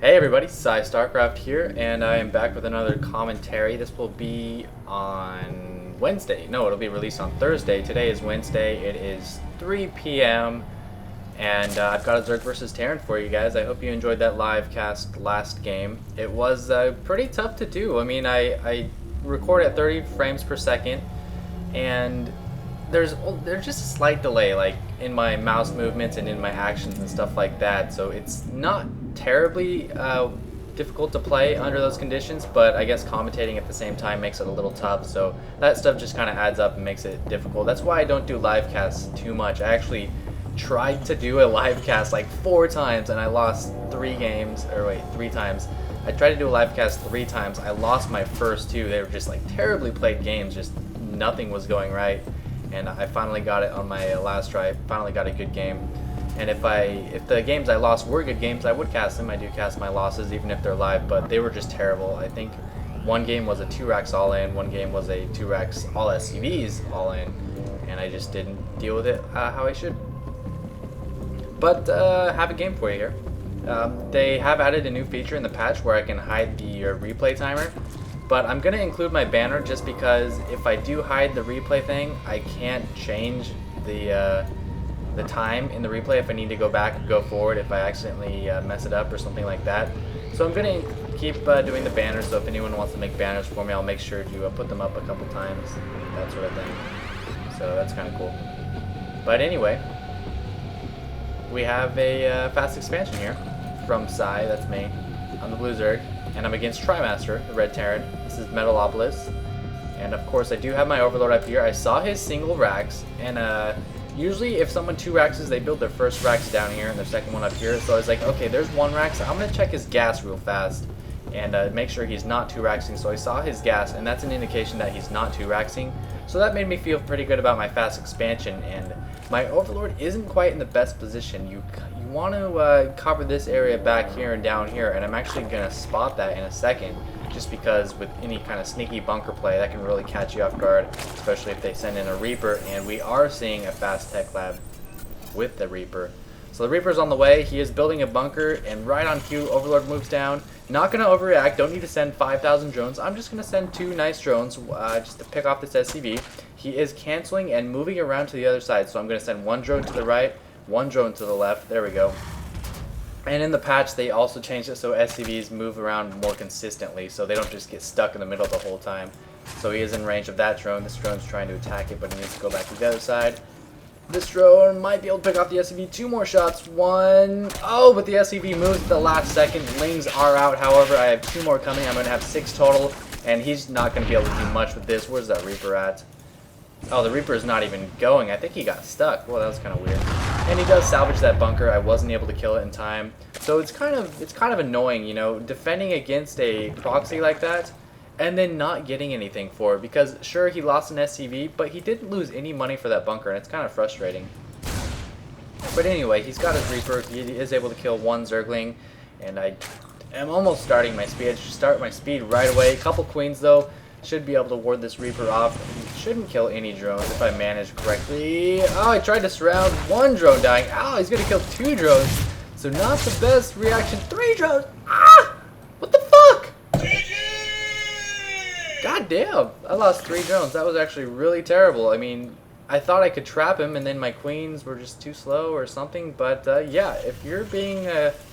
Hey everybody, PsyStarcraft here, and I am back with another commentary. This will be on Wednesday. No, it'll be released on Thursday. Today is Wednesday. It is 3 p.m. and I've got a Zerg versus Terran for you guys. I hope you enjoyed that live cast last game. It was pretty tough to do. I mean, I record at 30 frames per second, and there's just a slight delay, like in my mouse movements and in my actions and stuff like that. So it's not terribly difficult to play under those conditions, but I guess commentating at the same time makes it a little tough. So that stuff just kind of adds up and makes it difficult. That's why I don't do live casts too much. I actually tried to do a live cast like 4 times and I lost 3 times. I tried to do a live cast 3 times. I lost my first 2. They were just like terribly played games. Just nothing was going right. And I finally got it on my last try. Finally got a good game. And if the games I lost were good games, I would cast them. I do cast my losses even if they're live, but they were just terrible. I think one game was a 2-Rax all-in, one game was a 2-Rax all SCVs all-in, and I just didn't deal with it how I should. But have a game for you here. They have added a new feature in the patch where I can hide the replay timer. But I'm going to include my banner just because if I do hide the replay thing, I can't change the time in the replay if I need to go back and go forward if I accidentally mess it up or something like that. So I'm going to keep doing the banners, so if anyone wants to make banners for me, I'll make sure to put them up a couple times, that sort of thing. So that's kind of cool. But anyway, we have a fast expansion here from Psy, that's me. I'm the Blue Zerg, and I'm against TriMaster, the Red Terran. This is Metalopolis, and of course I do have my Overlord up here. I saw his single Rax, and usually if someone 2 Raxes, they build their first Rax down here and their second one up here. So I was like, okay, there's 1 Rax. I'm going to check his gas real fast and make sure he's not 2 Raxing. So I saw his gas, and that's an indication that he's not 2 Raxing. So that made me feel pretty good about my fast expansion, and my Overlord isn't quite in the best position. You want to cover this area back here and down here, and I'm actually going to spot that in a second, just because with any kind of sneaky bunker play that can really catch you off guard, especially if they send in a Reaper, and we are seeing a fast tech lab with the Reaper. So the Reaper's on the way. He is building a bunker, and right on cue, Overlord moves down. Not going to overreact. Don't need to send 5,000 drones. I'm just going to send 2 nice drones just to pick off this SCV. He is canceling and moving around to the other side, so I'm going to send 1 drone to the right, 1 drone to the left. There we go. And in the patch, they also changed it so SCVs move around more consistently, so they don't just get stuck in the middle the whole time. So he is in range of that drone. This drone's trying to attack it, but he needs to go back to the other side. This drone might be able to pick off the SCV. 2 more shots. 1. Oh, but the SCV moves at the last second. Lings are out. However, I have 2 more coming. I'm going to have 6 total, and he's not going to be able to do much with this. Where's that Reaper at? Oh, the Reaper is not even going. I think he got stuck. Well, that was kind of weird. And he does salvage that bunker. I wasn't able to kill it in time. So it's kind of annoying, you know, defending against a proxy like that and then not getting anything for it, because sure, he lost an SCV, but he didn't lose any money for that bunker, and it's kind of frustrating. But anyway, he's got his Reaper. He is able to kill 1 Zergling, and I am almost starting my speed. I should start my speed right away. A couple queens though. Should be able to ward this Reaper off. He shouldn't kill any drones if I manage correctly. Oh, I tried to surround 1 drone dying. Oh, he's going to kill 2 drones. So not the best reaction. 3 drones. Ah! What the fuck? God damn. I lost 3 drones. That was actually really terrible. I mean, I thought I could trap him, and then my queens were just too slow or something. But yeah, if you're being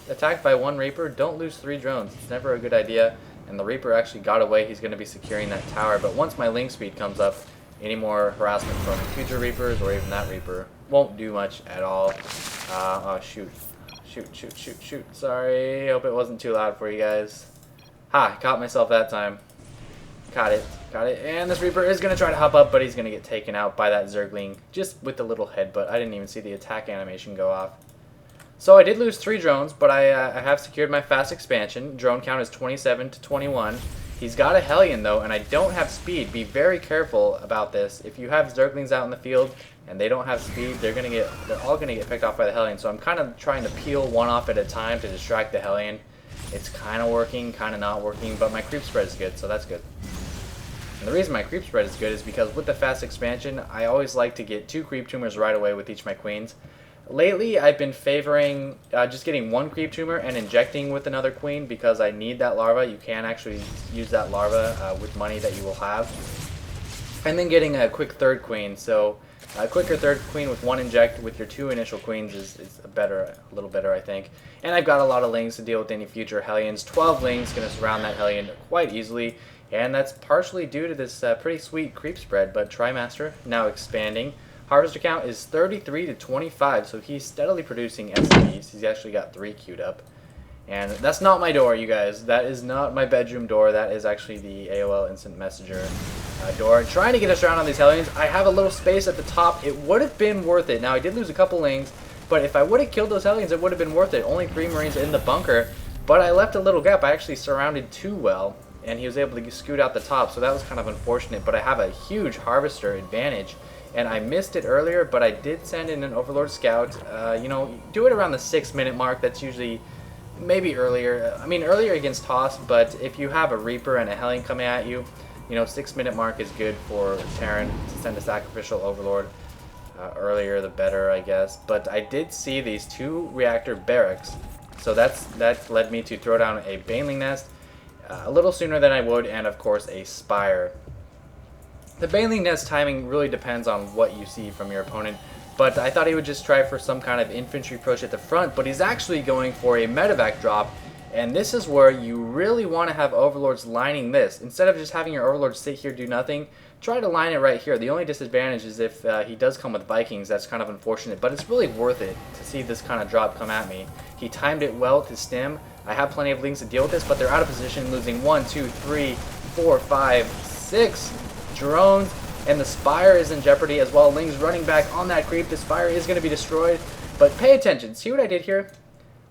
attacked by 1 Reaper, don't lose 3 drones. It's never a good idea. And the Reaper actually got away. He's going to be securing that tower. But once my link speed comes up, any more harassment from future Reapers or even that Reaper won't do much at all. Oh, shoot. Shoot. Sorry. Hope it wasn't too loud for you guys. Ha! Caught myself that time. Caught it. And this Reaper is going to try to hop up, but he's going to get taken out by that Zergling just with the little headbutt. I didn't even see the attack animation go off. So I did lose 3 drones, but I have secured my fast expansion. Drone count is 27 to 21. He's got a Hellion though, and I don't have speed. Be very careful about this. If you have Zerglings out in the field and they don't have speed, they're all gonna get picked off by the Hellion. So I'm kind of trying to peel 1 off at a time to distract the Hellion. It's kind of working, kind of not working, but my creep spread is good, so that's good. And the reason my creep spread is good is because with the fast expansion, I always like to get 2 creep tumors right away with each of my queens. Lately, I've been favoring just getting one creep tumor and injecting with another queen because I need that larva. You can actually use that larva with money that you will have. And then getting a quick third queen. So a quicker third queen with one inject with your 2 initial queens is a little better, I think. And I've got a lot of lings to deal with any future Hellions. 12 lings going to surround that Hellion quite easily. And that's partially due to this pretty sweet creep spread. But TriMaster now expanding. Harvester count is 33 to 25, so he's steadily producing SCs. He's actually got 3 queued up. And that's not my door, you guys. That is not my bedroom door. That is actually the AOL Instant Messenger door. Trying to get us around on these Hellions. I have a little space at the top. It would have been worth it. Now, I did lose a couple lings, but if I would have killed those Hellions, it would have been worth it. Only 3 Marines in the bunker, but I left a little gap. I actually surrounded 2 well, and he was able to scoot out the top, so that was kind of unfortunate, but I have a huge Harvester advantage. And I missed it earlier, but I did send in an Overlord Scout. You know, do it around the 6-minute mark. That's usually maybe earlier. I mean, earlier against Toss, but if you have a Reaper and a Hellion coming at you, you know, 6-minute mark is good for Terran to send a Sacrificial Overlord. Earlier, the better, I guess. But I did see these 2 reactor barracks, so that led me to throw down a Baneling Nest a little sooner than I would, and of course a Spire. The Baneling Nest timing really depends on what you see from your opponent, but I thought he would just try for some kind of infantry approach at the front, but he's actually going for a medevac drop, and this is where you really want to have Overlords lining this. Instead of just having your Overlords sit here do nothing, try to line it right here. The only disadvantage is if he does come with Vikings. That's kind of unfortunate, but it's really worth it to see this kind of drop come at me. He timed it well to stem. I have plenty of lings to deal with this, but they're out of position, losing 1, 2, 3, 4, 5, 6 drones, and the Spire is in jeopardy as well. Ling's running back on that creep. The Spire is going to be destroyed, but pay attention. See what I did here?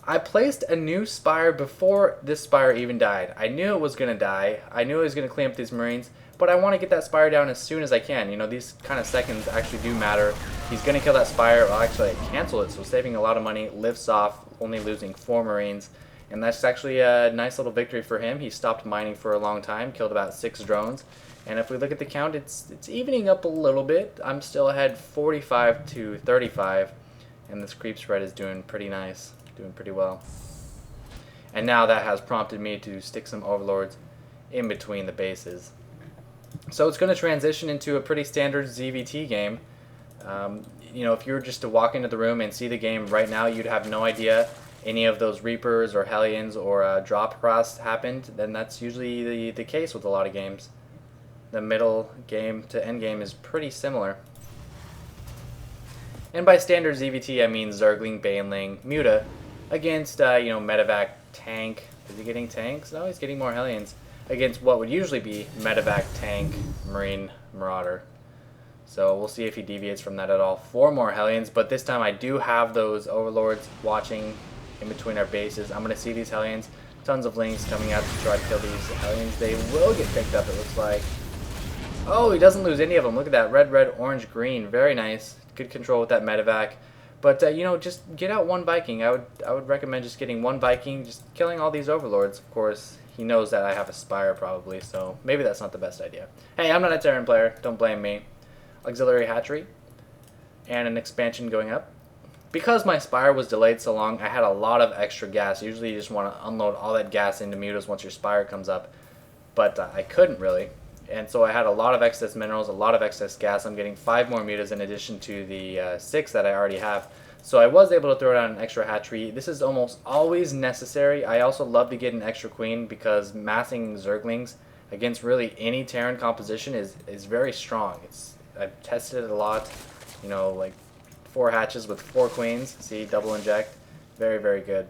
I placed a new Spire before this Spire even died. I knew it was going to die. I knew it was going to clean up these Marines, but I want to get that Spire down as soon as I can. You know, these kind of seconds actually do matter. He's going to kill that Spire. Well, actually, I cancel it, so saving a lot of money. Lifts off, only losing 4 Marines. And that's actually a nice little victory for him. He stopped mining for a long time, killed about 6 drones. And if we look at the count, it's evening up a little bit. I'm still ahead 45 to 35, and this creep spread is doing pretty nice, doing pretty well. And now that has prompted me to stick some Overlords in between the bases. So it's going to transition into a pretty standard ZVT game. You know, if you were just to walk into the room and see the game right now, you'd have no idea any of those Reapers or Hellions or drop cross happened. Then that's usually the case with a lot of games. The middle game to end game is pretty similar. And by standard ZVT, I mean Zergling, Baneling, Muta against, you know, medevac tank. Is he getting tanks? No, he's getting more Hellions against what would usually be medevac tank Marine Marauder. So we'll see if he deviates from that at all. 4 more Hellions, but this time I do have those Overlords watching in between our bases. I'm going to see these Hellions. Tons of lings coming out to try to kill these Hellions. They will get picked up, it looks like. Oh, he doesn't lose any of them. Look at that. Red, red, orange, green. Very nice. Good control with that medevac. But, you know, just get out 1 Viking. I would recommend just getting 1 Viking, just killing all these Overlords. Of course, he knows that I have a Spire probably, so maybe that's not the best idea. Hey, I'm not a Terran player. Don't blame me. Auxiliary hatchery. And an expansion going up. Because my Spire was delayed so long, I had a lot of extra gas. Usually you just want to unload all that gas into mutas once your Spire comes up. But I couldn't really. And so I had a lot of excess minerals, a lot of excess gas. I'm getting 5 more mutas in addition to the 6 that I already have. So I was able to throw down an extra hatchery. This is almost always necessary. I also love to get an extra queen because massing Zerglings against really any Terran composition is very strong. I've tested it a lot. You know, like 4 hatches with 4 queens. See, double inject. Very, very good.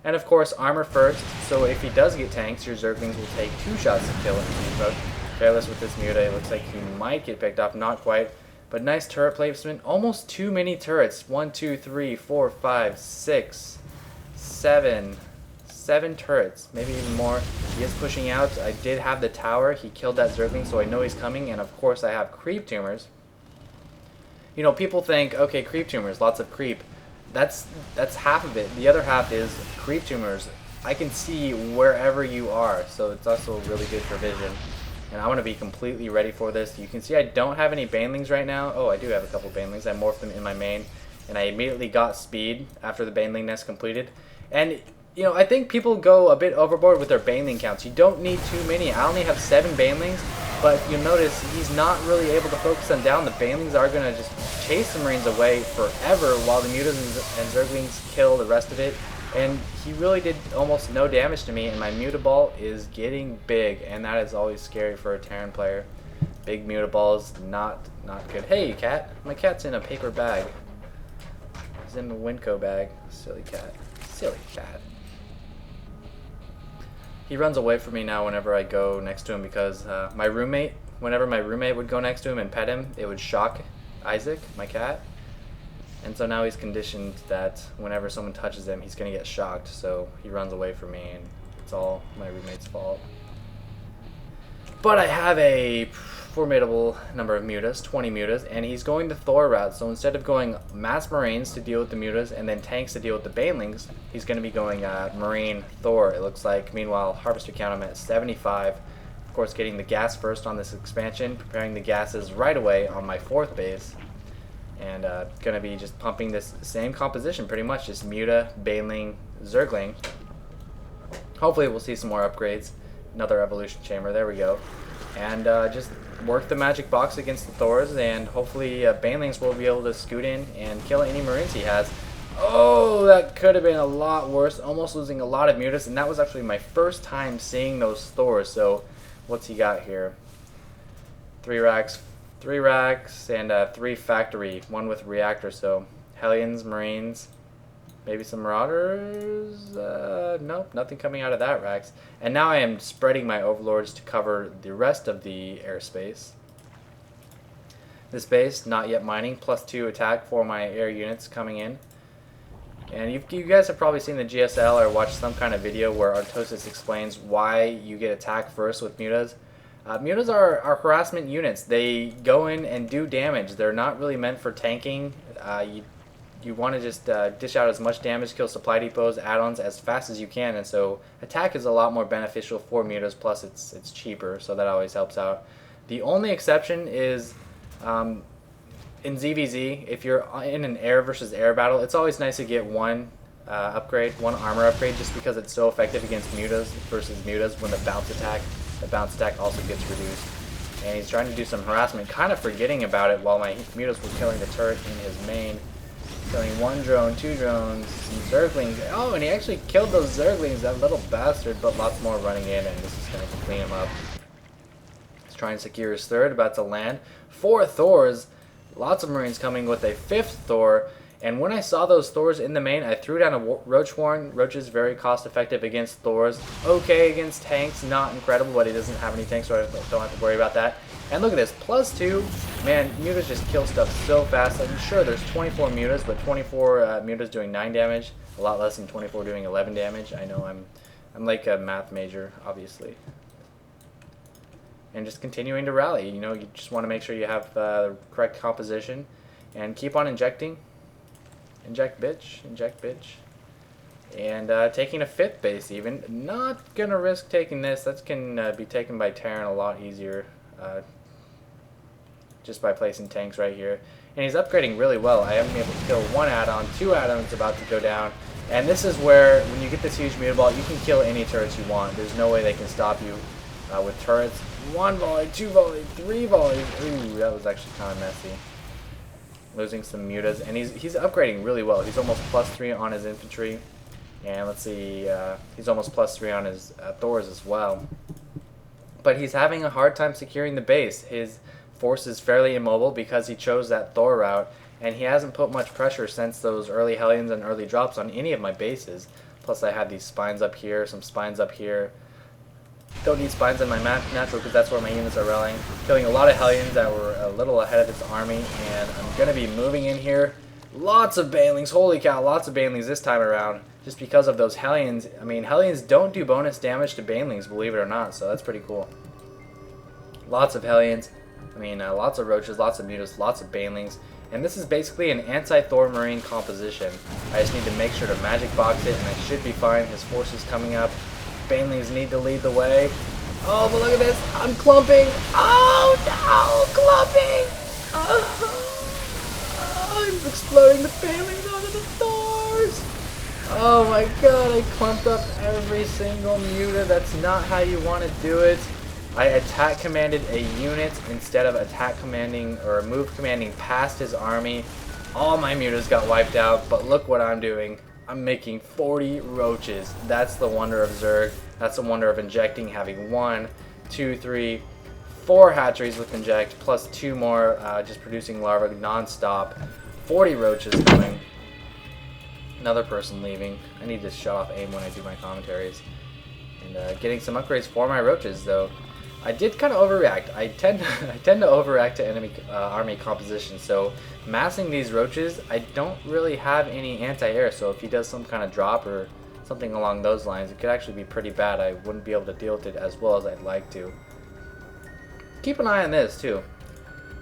And of course, armor first, so if he does get tanks, your Zerglings will take 2 shots to kill him. Careless with this Muta, it looks like he might get picked up, not quite. But nice turret placement, almost too many turrets. 1, 2, 3, 4, 5, 6, 7. 7 turrets, maybe even more. He is pushing out. I did have the tower, he killed that Zergling, so I know he's coming, and of course I have creep tumors. You know, people think, okay, creep tumors, lots of creep. That's half of it. The other half is creep tumors. I can see wherever you are, so it's also really good for vision. And I want to be completely ready for this. You can see I don't have any Banelings right now. Oh, I do have a couple Banelings. I morphed them in my main. and I immediately got speed after the Baneling nest completed. And you know, I think people go a bit overboard with their Baneling counts. You don't need too many. I only have 7 Banelings, but you'll notice he's not really able to focus them down. The Banelings are going to just chase the Marines away forever while the Mutas and Zerglings kill the rest of it. And he really did almost no damage to me, and my Mutaball is getting big, and that is always scary for a Terran player. Big Mutaballs, not good. Hey, cat. My cat's in a paper bag. He's in the Winco bag. Silly cat. Silly cat. He runs away from me now whenever I go next to him because my roommate, whenever my roommate would go next to him and pet him, it would shock Isaac, my cat. And so now he's conditioned that whenever someone touches him, he's going to get shocked. So he runs away from me, and it's all my roommate's fault. But I have a formidable number of Mutas, 20 Mutas, and he's going the Thor route. So instead of going mass Marines to deal with the Mutas and then tanks to deal with the Banelings, he's going to be going Marine Thor, it looks like. Meanwhile, Harvester count I'm at 75. Of course, getting the gas first on this expansion, preparing the gases right away on my 4th base. And going to be just pumping this same composition pretty much, just Muta, Baneling, Zergling. Hopefully we'll see some more upgrades. Another evolution chamber, there we go. And just work the magic box against the Thors, and hopefully Banelings will be able to scoot in and kill any Marines he has. Oh, that could have been a lot worse. Almost losing a lot of Mutas, and that was actually my first time seeing those Thors. So what's he got here? 3 racks, and 3 factory, 1 with reactor. So Hellions, Marines, maybe some Marauders. Nope, nothing coming out of that racks. And now I am spreading my Overlords to cover the rest of the airspace. This base, not yet mining, +2 attack for my air units coming in. And you guys have probably seen the GSL or watched some kind of video where Artosis explains why you get attacked first with Mutas. Mutas are harassment units. They go in and do damage. They're not really meant for tanking. You want to just dish out as much damage, kill supply depots, add-ons as fast as you can, and so attack is a lot more beneficial for Mutas, plus it's cheaper, so that always helps out. The only exception is in ZVZ, if you're in an air versus air battle, it's always nice to get one armor upgrade, just because it's so effective against Mutas versus Mutas when the bounce attack also gets reduced. And he's trying to do some harassment, kind of forgetting about it while my Mutas were killing the turret in his main. Killing 1 drone, 2 drones, some Zerglings. Oh, and he actually killed those Zerglings, that little bastard, but lots more running in, and this is going to clean him up. He's trying to secure his 3rd, about to land. 4 Thors, lots of Marines coming with a 5th Thor, and when I saw those Thors in the main, I threw down a Roach Warren. Roach is very cost effective against Thors. Okay against tanks, not incredible, but he doesn't have any tanks, so I don't have to worry about that. And look at this, +2. Man, Mutas just kill stuff so fast. I'm sure there's 24 Mutas, but 24 Mutas doing 9 damage. A lot less than 24 doing 11 damage. I know I'm like a math major, obviously. And just continuing to rally. You know, you just want to make sure you have the correct composition. And keep on injecting. Inject, bitch. Inject, bitch. And taking a 5th base even. Not going to risk taking this. That can be taken by Terran a lot easier. Just by placing tanks right here. And he's upgrading really well. I am able to kill 1 add-on, 2 add-ons about to go down. And this is where, when you get this huge Mutaball, you can kill any turrets you want. There's no way they can stop you with turrets. 1 volley, 2 volley, 3 volleys. Ooh, that was actually kind of messy. Losing some Mutas. And he's upgrading really well. He's almost +3 on his infantry. And let's see, he's almost +3 on his Thors as well. But he's having a hard time securing the base. His force is fairly immobile because he chose that Thor route, and he hasn't put much pressure since those early Hellions and early drops on any of my bases. Plus I have these spines up here, some spines up here. Don't need spines in my map naturally because that's where my units are rallying. Killing a lot of Hellions that were a little ahead of its army, and I'm going to be moving in here. Lots of Banelings, holy cow, lots of Banelings this time around. Just because of those Hellions. I mean, Hellions don't do bonus damage to Banelings, believe it or not, so that's pretty cool. Lots of Hellions. I mean, lots of Roaches, lots of Mutas, lots of Banelings. And this is basically an anti-Thor Marine composition. I just need to make sure to magic box it, and I should be fine. His force is coming up. Banelings need to lead the way. Oh, but look at this. I'm clumping. Oh, no, clumping. Oh, I'm He's exploding the banelings onto the Thors! Oh my god, I clumped up every single muta. That's not how you want to do it. I attack commanded a unit instead of attack commanding or move commanding past his army. All my mutas got wiped out, but look what I'm doing. I'm making 40 roaches. That's the wonder of Zerg. That's the wonder of injecting, having 1, 2, 3, 4 hatcheries with inject, plus 2 more just producing larvae non-stop. 40 roaches coming. Another person leaving. I need to shut off aim when I do my commentaries. And getting some upgrades for my roaches, though. I did kind of overreact. I tend to overreact to enemy army composition. So massing these roaches, I don't really have any anti-air. So if he does some kind of drop or something along those lines, it could actually be pretty bad. I wouldn't be able to deal with it as well as I'd like to. Keep an eye on this too.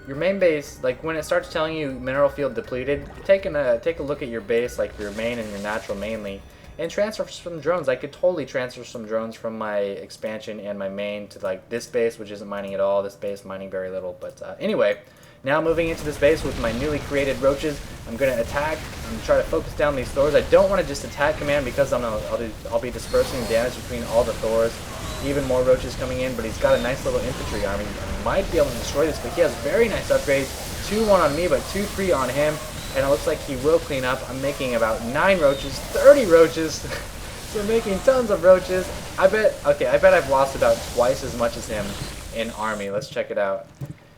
Your main base, like when it starts telling you mineral field depleted, take a look at your base, like your main and your natural mainly. And transfer some drones. I could totally transfer some drones from my expansion and my main to like this base, which isn't mining at all. This base mining very little. But anyway, now moving into this base with my newly created roaches, I'm going to attack. I'm going to try to focus down these Thors. I don't want to just attack command because I'll be dispersing damage between all the Thors. Even more roaches coming in, but he's got a nice little infantry army. I might be able to destroy this, but he has very nice upgrades. 2-1 on me, but 2-3 on him. And it looks like he will clean up. I'm making about 9 roaches, 30 roaches. So making tons of roaches. I bet I've lost about twice as much as him in army. Let's check it out.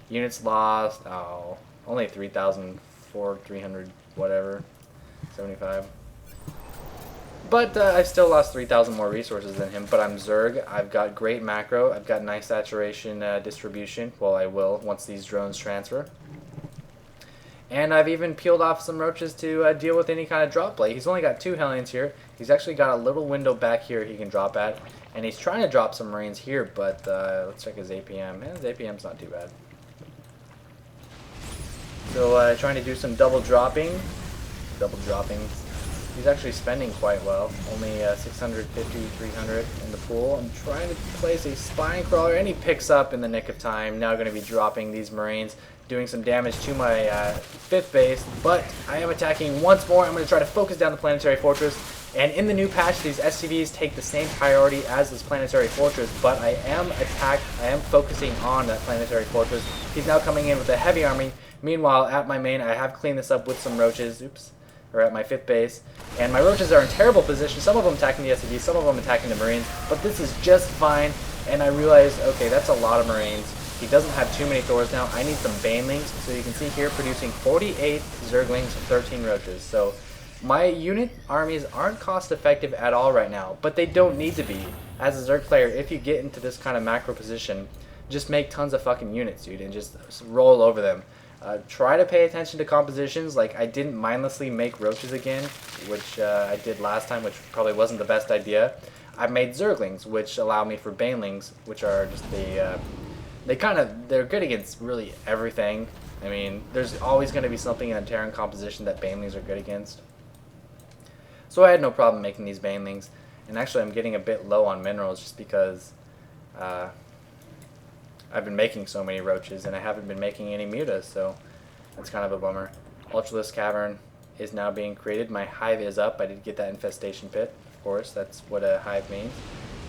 Units lost. Oh, only 3,300 whatever. 75. But I've still lost 3,000 more resources than him. But I'm Zerg. I've got great macro. I've got nice saturation distribution. Well, I will once these drones transfer. And I've even peeled off some roaches to deal with any kind of drop play. He's only got 2 Hellions here. He's actually got a little window back here he can drop at. And he's trying to drop some Marines here, but let's check his APM. His APM's not too bad. So trying to do some double dropping. He's actually spending quite well. Only 650, 300 in the pool. I'm trying to place a spine crawler, and he picks up in the nick of time. Now going to be dropping these Marines, doing some damage to my 5th base, but I am attacking once more. I'm going to try to focus down the planetary fortress, and in the new patch, these SCVs take the same priority as this planetary fortress, but I am focusing on that planetary fortress. He's now coming in with a heavy army. Meanwhile, at my main, I have cleaned this up with some roaches, or at my 5th base, and my roaches are in terrible position. Some of them attacking the SCVs, some of them attacking the Marines, but this is just fine, and I realized, okay, that's a lot of Marines. He doesn't have too many Thors now. I need some Banelings. So you can see here producing 48 Zerglings, 13 Roaches. So my unit armies aren't cost effective at all right now, but they don't need to be. As a Zerg player, if you get into this kind of macro position, just make tons of fucking units, dude, and just roll over them. Try to pay attention to compositions. Like, I didn't mindlessly make Roaches again, which I did last time, which probably wasn't the best idea. I made Zerglings, which allow me for Banelings, which are just the... they're good against really everything. I mean, there's always going to be something in a Terran composition that Banelings are good against. So I had no problem making these Banelings. And actually I'm getting a bit low on minerals just because I've been making so many roaches and I haven't been making any mutas, so that's kind of a bummer. Ultralisk Cavern is now being created. My hive is up. I did get that infestation pit, of course. That's what a hive means.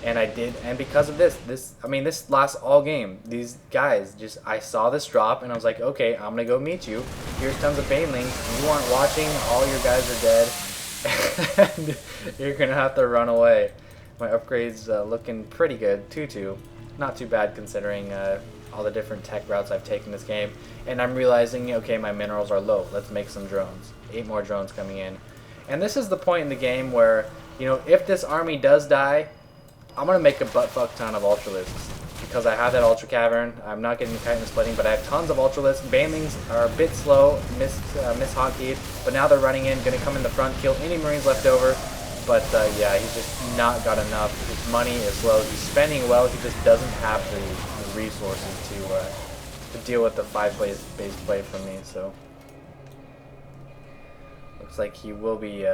And I did, and because of this lasts all game. These guys, I saw this drop, and I was like, okay, I'm gonna go meet you. Here's tons of Banelings. You aren't watching, all your guys are dead, and you're gonna have to run away. My upgrade's looking pretty good, 2-2. Not too bad considering all the different tech routes I've taken this game. And I'm realizing, okay, my minerals are low. Let's make some drones. 8 more drones coming in. And this is the point in the game where, you know, if this army does die, I'm going to make a butt-fuck ton of Ultralisks. Because I have that Ultra Cavern. I'm not getting the Titan splitting, but I have tons of Ultralisks. Banelings are a bit slow, miss hotkeyed, but now they're running in, going to come in the front, kill any Marines left over. But yeah, he's just not got enough. His money is low. He's spending well. He just doesn't have the resources to deal with the 5-base play from me. So looks like he will be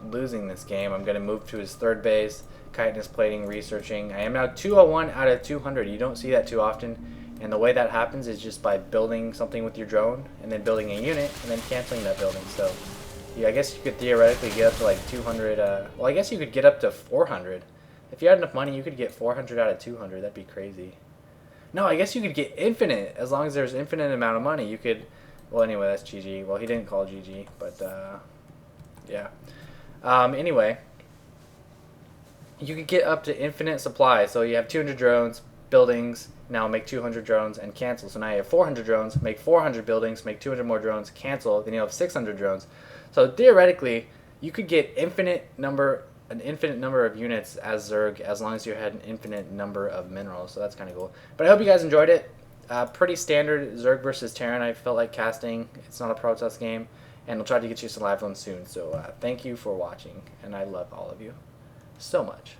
losing this game. I'm going to move to his 3rd base. Chitinous plating, researching. I am now 201 out of 200. You don't see that too often. And the way that happens is just by building something with your drone, and then building a unit, and then canceling that building. So, yeah, I guess you could theoretically get up to like 200, well, I guess you could get up to 400. If you had enough money, you could get 400 out of 200. That'd be crazy. No, I guess you could get infinite. As long as there's infinite amount of money, you could... Well, anyway, that's GG. Well, he didn't call GG, but, yeah. Anyway, you could get up to infinite supply. So you have 200 drones, buildings, now make 200 drones, and cancel. So now you have 400 drones, make 400 buildings, make 200 more drones, cancel, then you have 600 drones. So theoretically, you could get an infinite number of units as Zerg as long as you had an infinite number of minerals. So that's kind of cool. But I hope you guys enjoyed it. Pretty standard Zerg versus Terran. I felt like casting. It's not a protest game. And I'll try to get you some live ones soon. So thank you for watching. And I love all of you so much.